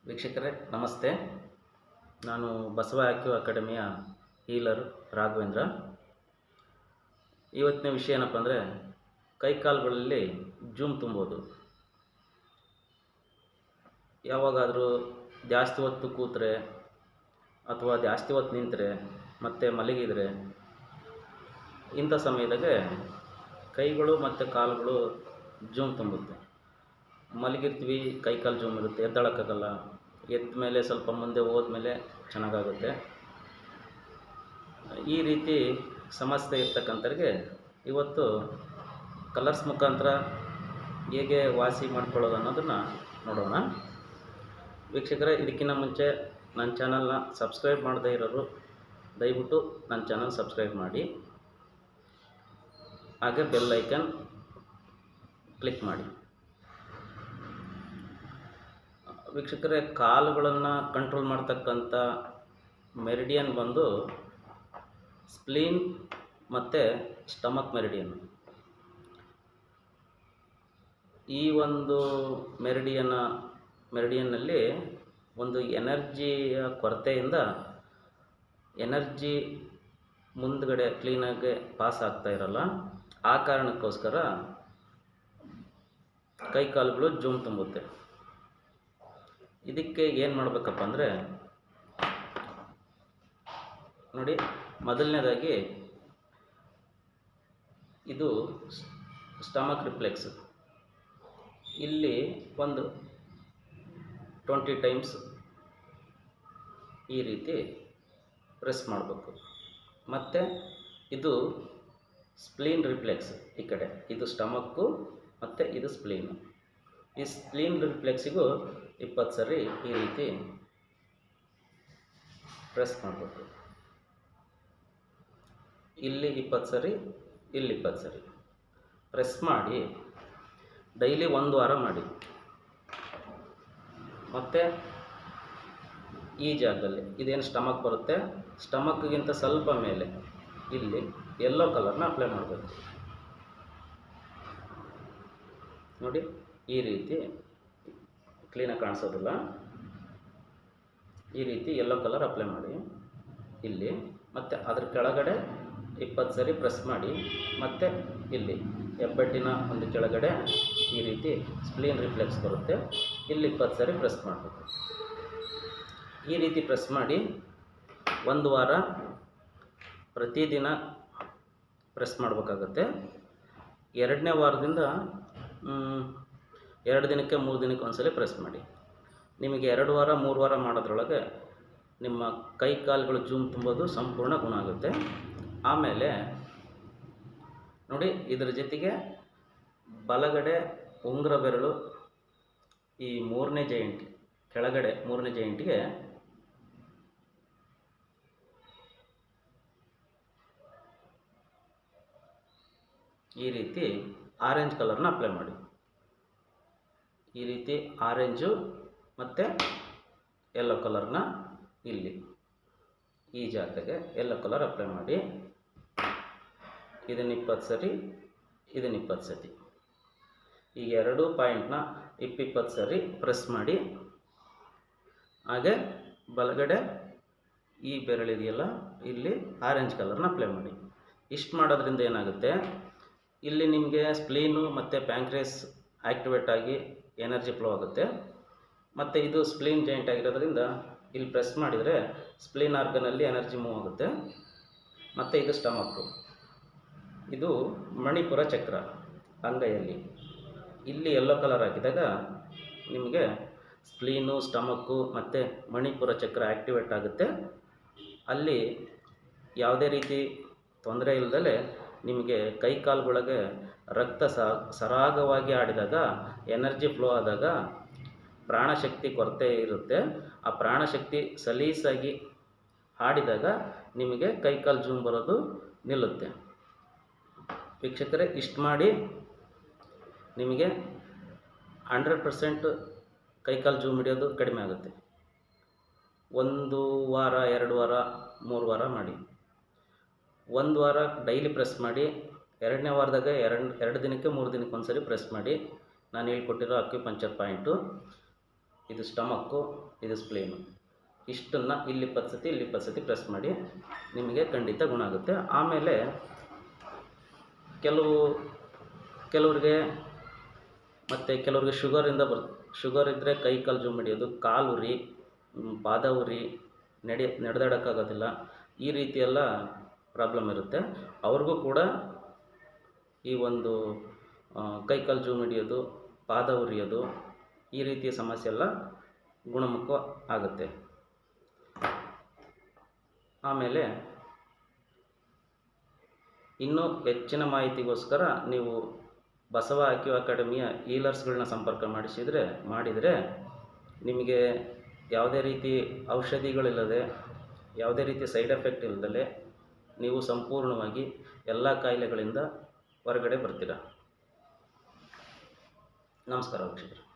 ವೀಕ್ಷಕರೇ ನಮಸ್ತೆ. ನಾನು ಬಸವ ಆಕ್ಯೂ ಅಕಾಡೆಮಿಯ ಹೀಲರ್ ರಾಘವೇಂದ್ರ. ಇವತ್ತಿನ ವಿಷಯ ಏನಪ್ಪ ಅಂದರೆ ಕೈಕಾಲುಗಳಲ್ಲಿ ಜೂಮ್ ತುಂಬೋದು. ಯಾವಾಗಾದರೂ ಜಾಸ್ತಿ ಹೊತ್ತು ಕೂತ್ರೆ ಅಥವಾ ಜಾಸ್ತಿ ಹೊತ್ತು ನಿಂತರೆ ಮತ್ತು ಮಲಗಿದರೆ ಇಂಥ ಸಮಯದಾಗೆ ಕೈಗಳು ಮತ್ತು ಕಾಲುಗಳು ಜೂಮ್ ತುಂಬುತ್ತೆ. ಮಲಗಿರ್ತೀವಿ, ಕೈಕಾಲು ಜೂಮ್ ಇರುತ್ತೆ, ಎದ್ದೇಳೋಕ್ಕಾಗಲ್ಲ. ಎದ್ದ ಮೇಲೆ ಸ್ವಲ್ಪ ಮುಂದೆ ಹೋದ್ಮೇಲೆ ಚೆನ್ನಾಗಾಗುತ್ತೆ. ಈ ರೀತಿ ಸಮಸ್ಯೆ ಇರ್ತಕ್ಕಂಥವ್ರಿಗೆ ಇವತ್ತು ಕಲರ್ಸ್ ಮುಖಾಂತರ ಹೇಗೆ ವಾಸಿ ಮಾಡ್ಕೊಳ್ಳೋದು ಅನ್ನೋದನ್ನು ನೋಡೋಣ. ವೀಕ್ಷಕರೇ, ಇದಕ್ಕಿಂತ ಮುಂಚೆ ನನ್ನ ಚಾನಲ್ನ ಸಬ್ಸ್ಕ್ರೈಬ್ ಮಾಡದೇ ಇರೋರು ದಯವಿಟ್ಟು ನನ್ನ ಚಾನಲ್ ಸಬ್ಸ್ಕ್ರೈಬ್ ಮಾಡಿ, ಹಾಗೆ ಬೆಲ್ ಐಕನ್ ಕ್ಲಿಕ್ ಮಾಡಿ. ವೀಕ್ಷಕರೇ, ಕಾಲುಗಳನ್ನು ಕಂಟ್ರೋಲ್ ಮಾಡ್ತಕ್ಕಂಥ ಮೆರಿಡಿಯನ್ ಬಂದು ಸ್ಪ್ಲೀನ್ ಮತ್ತು ಸ್ಟಮಕ್ ಈ ಒಂದು ಮೆರಿಡಿಯನ್ನಲ್ಲಿ ಒಂದು ಎನರ್ಜಿಯ ಕೊರತೆಯಿಂದ ಎನರ್ಜಿ ಮುಂದ್ಗಡೆ ಕ್ಲೀನಾಗಿ ಪಾಸ್ ಆಗ್ತಾ ಇರಲ್ಲ. ಆ ಕಾರಣಕ್ಕೋಸ್ಕರ ಕೈಕಾಲುಗಳು ಜೂಮ್ ತುಂಬುತ್ತೆ. ಇದಕ್ಕೆ ಏನು ಮಾಡಬೇಕಪ್ಪ ಅಂದರೆ ನೋಡಿ, ಮೊದಲನೇದಾಗಿ ಇದು ಸ್ಟಮಕ್ ರಿಫ್ಲೆಕ್ಸ್. ಇಲ್ಲಿ ಒಂದು 20 ಟೈಮ್ಸ್ ಈ ರೀತಿ ಪ್ರೆಸ್ ಮಾಡಬೇಕು. ಮತ್ತು ಇದು ಸ್ಪ್ಲೀನ್ ರಿಫ್ಲೆಕ್ಸ್. ಈ ಕಡೆ ಇದು ಸ್ಟಮಕ್ಕು ಮತ್ತು ಇದು ಸ್ಪ್ಲೀನು. ಈ ಸ್ಪ್ಲೀನ್ ರಿಫ್ಲೆಕ್ಸಿಗೂ 20 ಸರಿ ಈ ರೀತಿ ಪ್ರೆಸ್ ಮಾಡಬೇಕು. ಇಲ್ಲಿ 20 ಸರಿ, ಇಲ್ಲಿ 20 ಸರಿ ಪ್ರೆಸ್ ಮಾಡಿ ಡೈಲಿ 1 ವಾರ ಮಾಡಿ. ಮತ್ತು ಈ ಜಾಗದಲ್ಲಿ ಇದೇನು ಸ್ಟಮಕ್ ಬರುತ್ತೆ, ಸ್ಟಮಕ್ಗಿಂತ ಸ್ವಲ್ಪ ಮೇಲೆ ಇಲ್ಲಿ ಯೆಲ್ಲೋ ಕಲರ್ನ ಅಪ್ಲೈ ಮಾಡಬೇಕು. ನೋಡಿ, ಈ ರೀತಿ ಕ್ಲೀನಾಗಿ ಕಾಣಿಸೋದಿಲ್ಲ. ಈ ರೀತಿ ಯೆಲ್ಲೋ ಕಲರ್ ಅಪ್ಲೈ ಮಾಡಿ ಇಲ್ಲಿ, ಮತ್ತು ಅದ್ರ ಕೆಳಗಡೆ 20 ಸರಿ ಪ್ರೆಸ್ ಮಾಡಿ. ಮತ್ತು ಇಲ್ಲಿ ಹೆಬ್ಬೆಟ್ಟಿನ ಒಂದು ಕೆಳಗಡೆ ಈ ರೀತಿ ಸ್ಪ್ಲೀನ್ ರಿಫ್ಲೆಕ್ಸ್ ಬರುತ್ತೆ, ಇಲ್ಲಿ 20 ಸರಿ ಪ್ರೆಸ್ ಮಾಡಬೇಕು. ಈ ರೀತಿ ಪ್ರೆಸ್ ಮಾಡಿ 1 ವಾರ ಪ್ರತಿದಿನ ಪ್ರೆಸ್ ಮಾಡಬೇಕಾಗತ್ತೆ. 2ನೇ ವಾರದಿಂದ 2 ದಿನಕ್ಕೆ 3 ದಿನಕ್ಕೆ ಒಂದ್ಸಲ ಪ್ರೆಸ್ ಮಾಡಿ. ನಿಮಗೆ 2 ವಾರ 3 ವಾರ ಮಾಡೋದ್ರೊಳಗೆ ನಿಮ್ಮ ಕೈ ಕಾಲುಗಳು ಜೂಮ್ ತುಂಬೋದು ಸಂಪೂರ್ಣ ಗುಣ ಆಗುತ್ತೆ. ಆಮೇಲೆ ನೋಡಿ, ಇದರ ಜೊತೆಗೆ ಬಲಗಡೆ ಉಂಗುರ ಬೆರಳು ಈ 3ನೇ ಜಾಯಿಂಟ್ ಕೆಳಗಡೆ 3ನೇ ಜಾಯಿಂಟ್ಗೆ ಈ ರೀತಿ ಆರೆಂಜ್ ಕಲರ್ನ ಅಪ್ಲೈ ಮಾಡಿ. ಈ ರೀತಿ ಆರೆಂಜು ಮತ್ತು ಯೆಲ್ಲೋ ಕಲರ್ನ ಇಲ್ಲಿ ಈ ಜಾಗದಾಗೆ ಯೆಲ್ಲೋ ಕಲರ್ ಅಪ್ಲೈ ಮಾಡಿ. ಇದನ್ನು 20 ಸರಿ, ಇದನ್ನು 20 ಸರಿ, ಈ 2 ಪಾಯಿಂಟ್ನ 20 ಸರಿ ಪ್ರೆಸ್ ಮಾಡಿ. ಹಾಗೆ ಬಲಗಡೆ ಈ ಬೆರಳಿದೆಯಲ್ಲ, ಇಲ್ಲಿ ಆರೆಂಜ್ ಕಲರ್ನ ಅಪ್ಲೈ ಮಾಡಿ. ಇಷ್ಟು ಮಾಡೋದ್ರಿಂದ ಏನಾಗುತ್ತೆ, ಇಲ್ಲಿ ನಿಮಗೆ ಸ್ಪ್ಲೀನು ಮತ್ತು ಪ್ಯಾಂಕ್ರಿಯಾಸ್ ಆ್ಯಕ್ಟಿವೇಟ್ ಆಗಿ ಎನರ್ಜಿ ಫ್ಲೋ ಆಗುತ್ತೆ. ಮತ್ತು ಇದು ಸ್ಪ್ಲೀನ್ ಜಾಯಿಂಟ್ ಆಗಿರೋದ್ರಿಂದ ಇಲ್ಲಿ ಪ್ರೆಸ್ ಮಾಡಿದರೆ ಸ್ಪ್ಲೀನ್ ಆರ್ಗನಲ್ಲಿ ಎನರ್ಜಿ ಮೂವ್ ಆಗುತ್ತೆ. ಮತ್ತು ಇದು ಸ್ಟಮಕ್ಕು, ಇದು ಮಣಿಪುರ ಚಕ್ರ ಅಂಗೈಯಲ್ಲಿ. ಇಲ್ಲಿ ಯೆಲ್ಲೋ ಕಲರ್ ಹಾಕಿದಾಗ ನಿಮಗೆ ಸ್ಪ್ಲೀನು, ಸ್ಟಮಕ್ಕು ಮತ್ತು ಮಣಿಪುರ ಚಕ್ರ ಆ್ಯಕ್ಟಿವೇಟ್ ಆಗುತ್ತೆ. ಅಲ್ಲಿ ಯಾವುದೇ ರೀತಿ ತೊಂದರೆ ಇಲ್ಲದಲೇ ನಿಮಗೆ ಕೈ ಕಾಲುಗಳಿಗೆ ರಕ್ತ ಸರಾಗವಾಗಿ ಆಡಿದಾಗ, ಎನರ್ಜಿ ಫ್ಲೋ ಆದಾಗ ಪ್ರಾಣಶಕ್ತಿ ಕೊರತೆ ಇರುತ್ತೆ. ಆ ಪ್ರಾಣಶಕ್ತಿ ಸಲೀಸಾಗಿ ಆಡಿದಾಗ ನಿಮಗೆ ಕೈಕಾಲು ಜೂಮ್ ಬರೋದು ನಿಲ್ಲುತ್ತೆ. ವೀಕ್ಷಕರೇ, ಇಷ್ಟು ಮಾಡಿ ನಿಮಗೆ 100% ಕೈಕಾಲು ಜೂಮ್ ಹಿಡಿಯೋದು ಕಡಿಮೆ ಆಗುತ್ತೆ. 1 ವಾರ 2 ವಾರ 3 ವಾರ ಮಾಡಿ. 1 ವಾರ ಡೈಲಿ ಪ್ರೆಸ್ ಮಾಡಿ. 2ನೇ ವಾರದಾಗ 2 ದಿನಕ್ಕೆ 3 ದಿನಕ್ಕೆ ಒಂದ್ಸರಿ ಪ್ರೆಸ್ ಮಾಡಿ. ನಾನು ಹೇಳ್ಕೊಟ್ಟಿರೋ ಅಕ್ಯುಪಂಕ್ಚರ್ ಪಾಯಿಂಟು ಇದು ಸ್ಟಮಕ್ಕು, ಇದು ಸ್ಪ್ಲೇನು. ಇಷ್ಟನ್ನು ಇಲ್ಲಿ 20 ಸತಿ ಇಲ್ಲಿ 20 ಸತಿ ಪ್ರೆಸ್ ಮಾಡಿ, ನಿಮಗೆ ಖಂಡಿತ ಗುಣ ಆಗುತ್ತೆ. ಆಮೇಲೆ ಕೆಲವ್ರಿಗೆ ಮತ್ತು ಕೆಲವ್ರಿಗೆ ಶುಗರ್ ಇದ್ದರೆ ಕೈ ಕಾಲು ಜುಮ್ ಹಿಡಿಯೋದು, ಕಾಲು ಉರಿ, ಪಾದ ಉರಿ, ನಡೆದಾಡೋಕ್ಕಾಗೋದಿಲ್ಲ, ಈ ರೀತಿಯೆಲ್ಲ ಪ್ರಾಬ್ಲಮ್ ಇರುತ್ತೆ. ಅವ್ರಿಗೂ ಕೂಡ ಈ ಒಂದು ಕೈ ಕಾಲು ಜುಮ್ ಹಿಡಿಯೋದು, ಪಾದ ಉರಿಯೋದು, ಈ ರೀತಿಯ ಸಮಸ್ಯೆ ಎಲ್ಲ ಗುಣಮುಖ ಆಗುತ್ತೆ. ಆಮೇಲೆ ಇನ್ನೂ ಹೆಚ್ಚಿನ ಮಾಹಿತಿಗೋಸ್ಕರ ನೀವು ಬಸವ ಆಕ್ಯೂ ಅಕಾಡೆಮಿಯ ಹೀಲರ್ಸ್ಗಳನ್ನ ಸಂಪರ್ಕ ಮಾಡಿದರೆ ನಿಮಗೆ ಯಾವುದೇ ರೀತಿ ಔಷಧಿಗಳಿಲ್ಲದೆ, ಯಾವುದೇ ರೀತಿ ಸೈಡ್ ಎಫೆಕ್ಟ್ ಇಲ್ಲದಲೇ ನೀವು ಸಂಪೂರ್ಣವಾಗಿ ಎಲ್ಲ ಕಾಯಿಲೆಗಳಿಂದ ಹೊರಗಡೆ ಬರ್ತೀರ. ನಮಸ್ಕಾರ ವೀಕ್ಷಕರೇ.